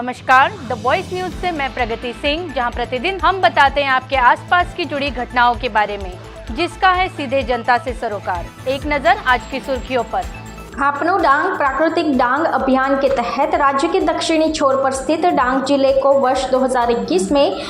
नमस्कार, the voice news से मैं प्रगति सिंह, जहां प्रतिदिन हम बताते हैं आपके आसपास की जुड़ी घटनाओं के बारे में, जिसका है सीधे जनता से सरोकार। एक नजर आज की सुर्खियों पर। आपनो डांग प्राकृतिक डांग अभियान के तहत राज्य के दक्षिणी छोर पर स्थित डांग जिले को वर्ष 2021 में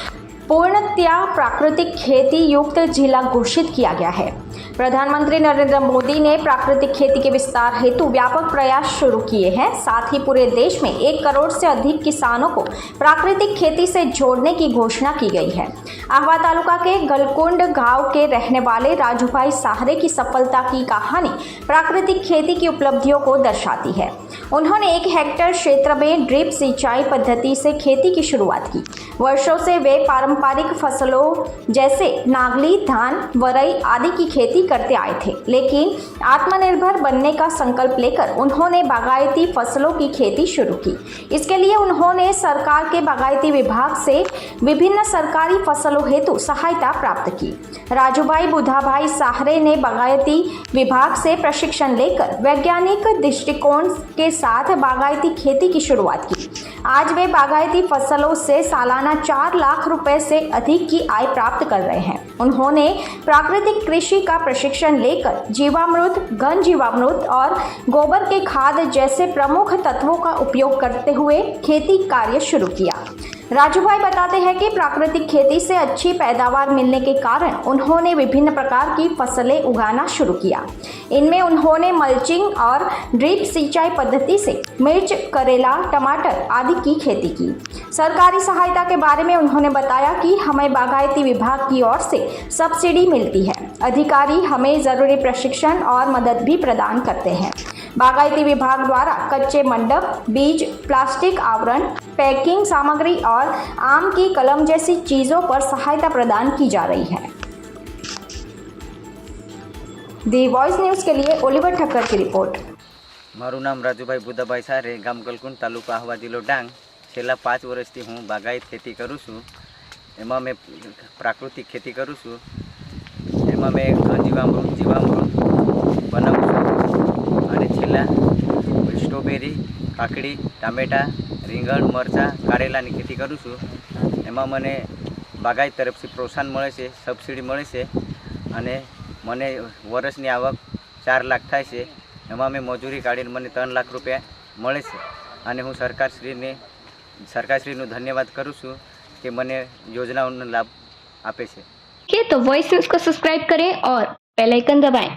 पूर्णतया प्राकृतिक खेती युक्त जिला घोषित किया गया है। प्रधानमंत्री नरेंद्र मोदी ने प्राकृतिक खेती के विस्तार हेतु व्यापक प्रयास शुरू किए हैं। साथ ही पूरे देश में 1 करोड़ से अधिक किसानों को प्राकृतिक खेती से जोड़ने की घोषणा की गई है। आहवा तालुका के गलकुंड गांव के रहने वाले राजूभाई साहरे की सफलता की कहानी प्राकृतिक खेती की उपलब्धियों को दर्शाती है। उन्होंने 1 हेक्टेयर क्षेत्र में ड्रिप सिंचाई पद्धति से खेती की शुरुआत की। वर्षों से वे पारंपरिक फसलों जैसे नागली, धान, वरई आदि की खेती करते आए थे, लेकिन आत्मनिर्भर बनने का संकल्प लेकर उन्होंने बागायती फसलों की खेती शुरू की। इसके लिए उन्होंने सरकार के बागायती विभाग से विभिन्न सरकारी फसलों हेतु सहायता प्राप्त की। राजूभाई बुधाभाई साहरे ने बागायती विभाग से प्रशिक्षण लेकर वैज्ञानिक दृष्टिकोण के साथ बागायती खेती की शुरुआत की। आज वे बागायती फसलों से सालाना 4 लाख रुपए से अधिक की आय प्राप्त कर रहे हैं। उन्होंने प्राकृतिक कृषि का प्रशिक्षण लेकर जीवामृत, घन जीवामृत और गोबर के खाद जैसे प्रमुख तत्वों का उपयोग करते हुए खेती कार्य शुरू किया। राजूभाई बताते हैं कि प्राकृतिक खेती से अच्छी पैदावार मिलने के कारण उन्होंने विभिन्न प्रकार की फसलें उगाना शुरू किया। इनमें उन्होंने मल्चिंग और ड्रिप सिंचाई पद्धति से मिर्च, करेला, टमाटर आदि की खेती की। सरकारी सहायता के बारे में उन्होंने बताया कि हमें बागायती विभाग की ओर से सब्सिडी मिलती है। अधिकारी हमें जरूरी प्रशिक्षण और मदद भी प्रदान करते हैं। बागायती विभाग द्वारा कच्चे मंडप, बीज, प्लास्टिक आवरण, पैकिंग सामग्री और आम की कलम जैसी चीजों पर सहायता प्रदान की जा रही है। दी वॉइस न्यूज के लिए ओलिवर ठक्कर की रिपोर्ट। मारू नाम राजूभाई बुधाभाई सारे, गाम गलकुंड, तालुका आहवा, जिल्लो डांग। छेल्ला 5 વર્ષથી હું બાગાયત ખેતી કરું છું। એમાં મેં પ્રાકૃતિક ખેતી કરું છું। એમાં મેં જીવામૃત બનાવું છું અને છેલ્લા સ્ટ્રોબેરી, કાકડી, ટામેટા, રીંગણ, મરચાં, કારેલાની खेती કરું છું। એમાં મને બાગાયત તરફથી પ્રોત્સાહન મળે છે, સબસિડી મળે છે અને મને વર્ષની આવક 4 લાખ થાય છે। એમાં મેં મજૂરી કાઢીને મને 3 લાખ રૂપિયા મળે છે અને હું સરકારશ્રીનું ધન્યવાદ કરું છું કે મને યોજનાઓનો લાભ આપે છે। तो वॉइस न्यूज को सब्सक्राइब करें और बेल आइकन दबाएं।